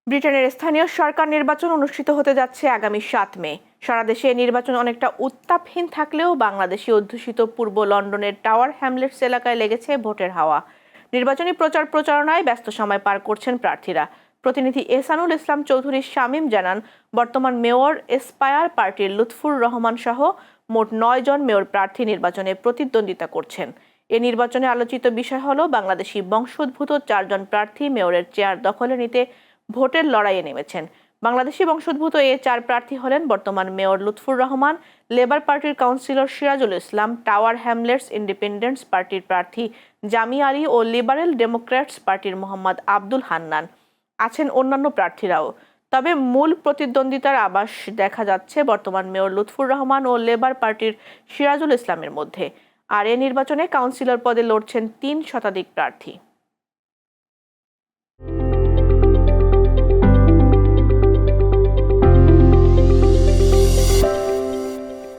ব্রিটেনের স্থানীয় সরকার নির্বাচন অনুষ্ঠিত হতে যাচ্ছে আগামী ৭ মে। সারা দেশে এই নির্বাচন অনেকটা উত্তাপহীন থাকলেও বাংলাদেশি অধ্যুষিত পূর্ব লন্ডনের টাওয়ার হ্যামলেটস এলাকায় লেগেছে ভোটের হাওয়া। নির্বাচনী প্রচার প্রচারণায় ব্যস্ত সময় পার করছেন প্রার্থীরা। প্রতিনিধি এহসানুল ইসলাম চৌধুরী শামীম জানান, বর্তমান মেয়র এসপায়ার পার্টির লুৎফুর রহমান সহ মোট ৯ জন মেয়র প্রার্থী নির্বাচনে প্রতিদ্বন্দ্বিতা করছেন। এ নির্বাচনে আলোচিত বিষয় হলো বাংলাদেশি বংশোদ্ভূত ৪ জন প্রার্থী মেয়রের চেয়ার দখলে নিতে ভোটের লড়াইয়ে নেমেছেন। বাংলাদেশি বংশোদ্ভূত এ ৪ প্রার্থী হলেন বর্তমান মেয়র লুৎফুর রহমান, লেবার পার্টির councillor Sirajul Islam, tower Hamlets independence পার্টির প্রার্থী জামি আলী ও লিবারেল ডেমোক্র্যাটস পার্টির মোহাম্মদ আব্দুল হান্নান। আছেন অন্যান্য প্রার্থীরাও। তবে মূল প্রতিদ্বন্দ্বিতার আভাস দেখা যাচ্ছে বর্তমান মেয়র লুৎফুর রহমান ও লেবার পার্টির সিরাজুল ইসলামের মধ্যে। আর এ নির্বাচনে কাউন্সিলর পদে লড়ছেন ৩ শতাধিক প্রার্থী।